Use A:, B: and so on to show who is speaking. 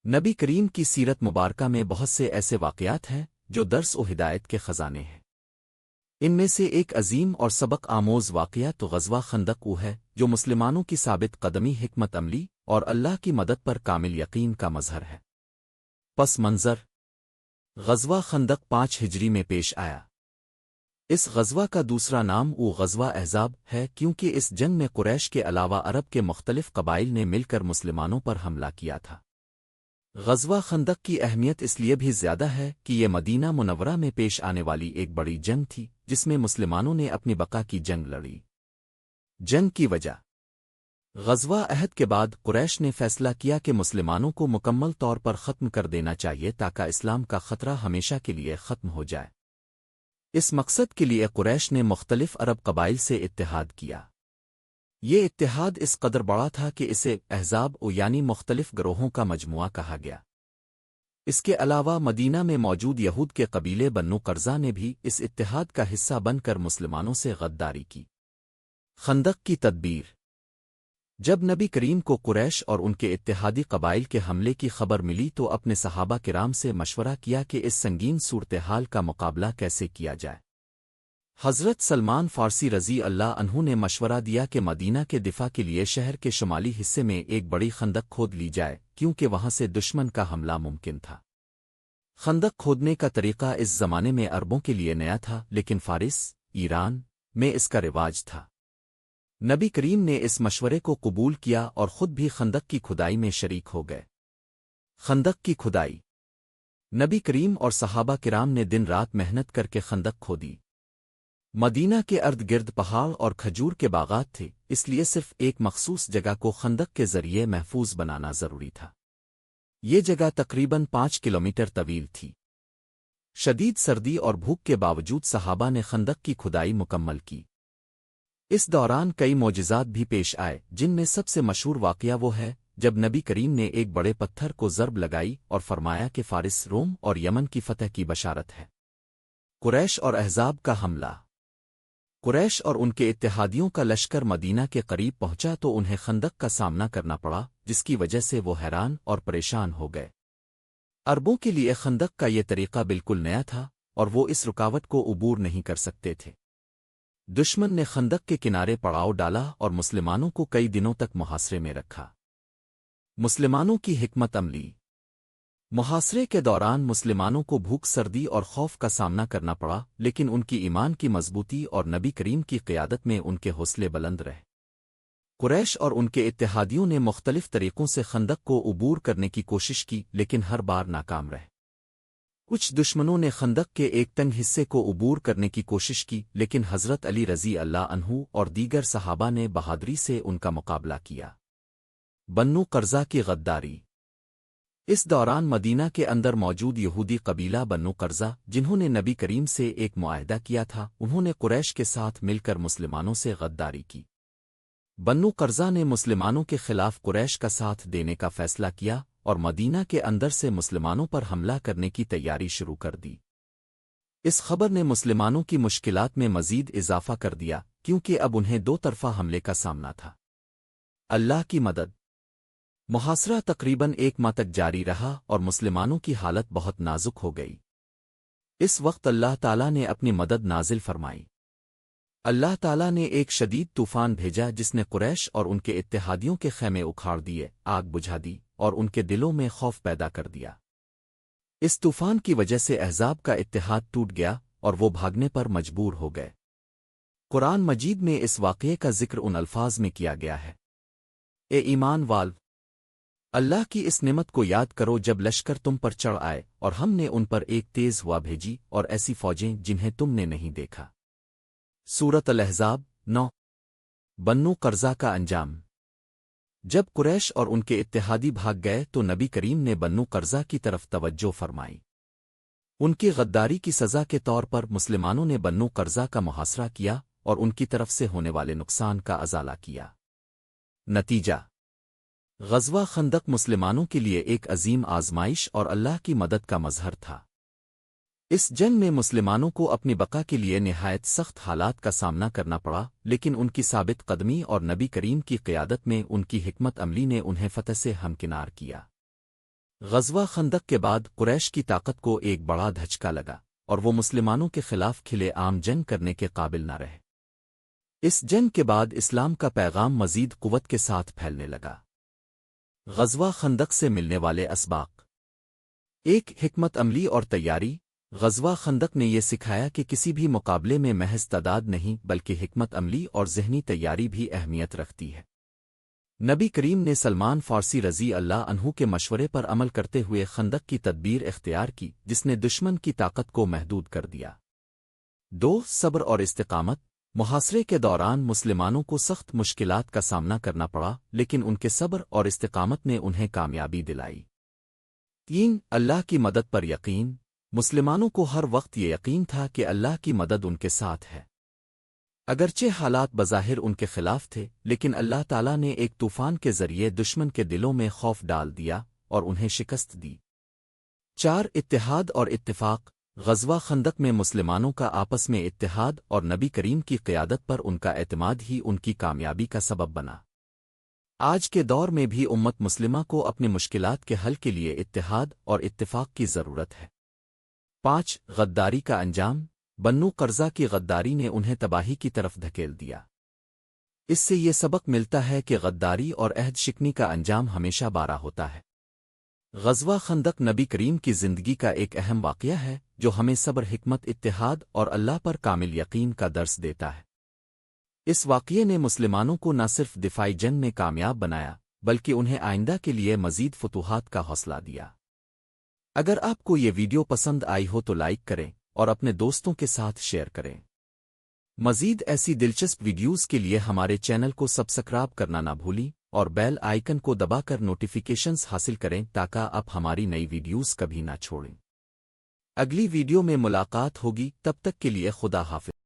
A: نبی کریم کی سیرت مبارکہ میں بہت سے ایسے واقعات ہیں جو درس و ہدایت کے خزانے ہیں۔ ان میں سے ایک عظیم اور سبق آموز واقعہ تو غزوہ خندق وہ ہے جو مسلمانوں کی ثابت قدمی، حکمت عملی اور اللہ کی مدد پر کامل یقین کا مظہر ہے۔ پس منظر غزوہ خندق 5 ہجری میں پیش آیا۔ اس غزوہ کا دوسرا نام وہ غزوہ احزاب ہے کیونکہ اس جنگ میں قریش کے علاوہ عرب کے مختلف قبائل نے مل کر مسلمانوں پر حملہ کیا تھا۔ غزوہ خندق کی اہمیت اس لیے بھی زیادہ ہے کہ یہ مدینہ منورہ میں پیش آنے والی ایک بڑی جنگ تھی جس میں مسلمانوں نے اپنی بقا کی جنگ لڑی۔ جنگ کی وجہ غزوہ عہد کے بعد قریش نے فیصلہ کیا کہ مسلمانوں کو مکمل طور پر ختم کر دینا چاہیے تاکہ اسلام کا خطرہ ہمیشہ کے لیے ختم ہو جائے۔ اس مقصد کے لیے قریش نے مختلف عرب قبائل سے اتحاد کیا۔ یہ اتحاد اس قدر بڑا تھا کہ اسے احزاب یعنی مختلف گروہوں کا مجموعہ کہا گیا۔ اس کے علاوہ مدینہ میں موجود یہود کے قبیلے بنو قرظہ نے بھی اس اتحاد کا حصہ بن کر مسلمانوں سے غداری کی۔ خندق کی تدبیر جب نبی کریم کو قریش اور ان کے اتحادی قبائل کے حملے کی خبر ملی تو اپنے صحابہ کرام سے مشورہ کیا کہ اس سنگین صورتحال کا مقابلہ کیسے کیا جائے۔ حضرت سلمان فارسی رضی اللہ عنہ نے مشورہ دیا کہ مدینہ کے دفاع کے لیے شہر کے شمالی حصے میں ایک بڑی خندق کھود لی جائے کیونکہ وہاں سے دشمن کا حملہ ممکن تھا۔ خندق کھودنے کا طریقہ اس زمانے میں عربوں کے لیے نیا تھا لیکن فارس، ایران میں اس کا رواج تھا۔ نبی کریم نے اس مشورے کو قبول کیا اور خود بھی خندق کی کھدائی میں شریک ہو گئے۔ خندق کی کھدائی نبی کریم اور صحابہ کرام نے دن رات محنت کر کے خندق کھودی۔ مدینہ کے ارد گرد پہاڑ اور کھجور کے باغات تھے، اس لیے صرف ایک مخصوص جگہ کو خندق کے ذریعے محفوظ بنانا ضروری تھا۔ یہ جگہ تقریباً 5 کلومیٹر طویل تھی۔ شدید سردی اور بھوک کے باوجود صحابہ نے خندق کی کھدائی مکمل کی۔ اس دوران کئی معجزات بھی پیش آئے جن میں سب سے مشہور واقعہ وہ ہے جب نبی کریم نے ایک بڑے پتھر کو ضرب لگائی اور فرمایا کہ فارس، روم اور یمن کی فتح کی بشارت ہے۔ قریش اور احزاب کا حملہ قریش اور ان کے اتحادیوں کا لشکر مدینہ کے قریب پہنچا تو انہیں خندق کا سامنا کرنا پڑا جس کی وجہ سے وہ حیران اور پریشان ہو گئے۔ عربوں کے لیے خندق کا یہ طریقہ بالکل نیا تھا اور وہ اس رکاوٹ کو عبور نہیں کر سکتے تھے۔ دشمن نے خندق کے کنارے پڑاؤ ڈالا اور مسلمانوں کو کئی دنوں تک محاصرے میں رکھا۔ مسلمانوں کی حکمت عملی محاصرے کے دوران مسلمانوں کو بھوک، سردی اور خوف کا سامنا کرنا پڑا لیکن ان کی ایمان کی مضبوطی اور نبی کریم کی قیادت میں ان کے حوصلے بلند رہے۔ قریش اور ان کے اتحادیوں نے مختلف طریقوں سے خندق کو عبور کرنے کی کوشش کی لیکن ہر بار ناکام رہے۔ کچھ دشمنوں نے خندق کے ایک تنگ حصے کو عبور کرنے کی کوشش کی لیکن حضرت علی رضی اللہ عنہ اور دیگر صحابہ نے بہادری سے ان کا مقابلہ کیا۔ بنو قرظہ کی غداری اس دوران مدینہ کے اندر موجود یہودی قبیلہ بنو قرظہ جنہوں نے نبی کریم سے ایک معاہدہ کیا تھا انہوں نے قریش کے ساتھ مل کر مسلمانوں سے غداری کی۔ بنو قرظہ نے مسلمانوں کے خلاف قریش کا ساتھ دینے کا فیصلہ کیا اور مدینہ کے اندر سے مسلمانوں پر حملہ کرنے کی تیاری شروع کر دی۔ اس خبر نے مسلمانوں کی مشکلات میں مزید اضافہ کر دیا کیونکہ اب انہیں دو طرفہ حملے کا سامنا تھا۔ اللہ کی مدد محاصرہ تقریباً 1 ماہ تک جاری رہا اور مسلمانوں کی حالت بہت نازک ہو گئی۔ اس وقت اللہ تعالیٰ نے اپنی مدد نازل فرمائی۔ اللہ تعالیٰ نے ایک شدید طوفان بھیجا جس نے قریش اور ان کے اتحادیوں کے خیمے اکھاڑ دیے، آگ بجھا دی اور ان کے دلوں میں خوف پیدا کر دیا۔ اس طوفان کی وجہ سے احزاب کا اتحاد ٹوٹ گیا اور وہ بھاگنے پر مجبور ہو گئے۔ قرآن مجید میں اس واقعے کا ذکر ان الفاظ میں کیا گیا ہے: اے ایمان والو، اللہ کی اس نعمت کو یاد کرو جب لشکر تم پر چڑھ آئے اور ہم نے ان پر ایک تیز ہوا بھیجی اور ایسی فوجیں جنہیں تم نے نہیں دیکھا۔ سورۃ الاحزاب 9 بنو قرظہ کا انجام جب قریش اور ان کے اتحادی بھاگ گئے تو نبی کریم نے بنو قرظہ کی طرف توجہ فرمائی۔ ان کی غداری کی سزا کے طور پر مسلمانوں نے بنو قرظہ کا محاصرہ کیا اور ان کی طرف سے ہونے والے نقصان کا ازالہ کیا۔ نتیجہ غزوہ خندق مسلمانوں کے لیے ایک عظیم آزمائش اور اللہ کی مدد کا مظہر تھا۔ اس جنگ میں مسلمانوں کو اپنی بقا کے لیے نہایت سخت حالات کا سامنا کرنا پڑا لیکن ان کی ثابت قدمی اور نبی کریم کی قیادت میں ان کی حکمت عملی نے انہیں فتح سے ہمکنار کیا۔ غزوہ خندق کے بعد قریش کی طاقت کو ایک بڑا دھچکا لگا اور وہ مسلمانوں کے خلاف کھلے عام جنگ کرنے کے قابل نہ رہے۔ اس جنگ کے بعد اسلام کا پیغام مزید قوت کے ساتھ پھیلنے لگا۔ غزوہ خندق سے ملنے والے اسباق: ایک، حکمت عملی اور تیاری۔ غزوہ خندق نے یہ سکھایا کہ کسی بھی مقابلے میں محض تعداد نہیں بلکہ حکمت عملی اور ذہنی تیاری بھی اہمیت رکھتی ہے۔ نبی کریم نے سلمان فارسی رضی اللہ عنہ کے مشورے پر عمل کرتے ہوئے خندق کی تدبیر اختیار کی جس نے دشمن کی طاقت کو محدود کر دیا۔ دو، صبر اور استقامت۔ محاصرے کے دوران مسلمانوں کو سخت مشکلات کا سامنا کرنا پڑا لیکن ان کے صبر اور استقامت نے انہیں کامیابی دلائی۔ تین، اللہ کی مدد پر یقین۔ مسلمانوں کو ہر وقت یہ یقین تھا کہ اللہ کی مدد ان کے ساتھ ہے۔ اگرچہ حالات بظاہر ان کے خلاف تھے لیکن اللہ تعالیٰ نے ایک طوفان کے ذریعے دشمن کے دلوں میں خوف ڈال دیا اور انہیں شکست دی۔ چار، اتحاد اور اتفاق۔ غزوہ خندق میں مسلمانوں کا آپس میں اتحاد اور نبی کریم کی قیادت پر ان کا اعتماد ہی ان کی کامیابی کا سبب بنا۔ آج کے دور میں بھی امت مسلمہ کو اپنی مشکلات کے حل کے لیے اتحاد اور اتفاق کی ضرورت ہے۔ پانچ، غداری کا انجام۔ بنو قرظہ کی غداری نے انہیں تباہی کی طرف دھکیل دیا۔ اس سے یہ سبق ملتا ہے کہ غداری اور عہد شکنی کا انجام ہمیشہ بارا ہوتا ہے۔ غزوہ خندق نبی کریم کی زندگی کا ایک اہم واقعہ ہے جو ہمیں صبر، حکمت، اتحاد اور اللہ پر کامل یقین کا درس دیتا ہے۔ اس واقعے نے مسلمانوں کو نہ صرف دفاعی جنگ میں کامیاب بنایا بلکہ انہیں آئندہ کے لیے مزید فتوحات کا حوصلہ دیا۔ اگر آپ کو یہ ویڈیو پسند آئی ہو تو لائک کریں اور اپنے دوستوں کے ساتھ شیئر کریں۔ مزید ایسی دلچسپ ویڈیوز کے لیے ہمارے چینل کو سبسکرائب کرنا نہ بھولیں اور بیل آئیکن کو دبا کر نوٹیفیکیشنز حاصل کریں تاکہ آپ ہماری نئی ویڈیوز کبھی نہ چھوڑیں۔ اگلی ویڈیو میں ملاقات ہوگی، تب تک کے لیے خدا حافظ۔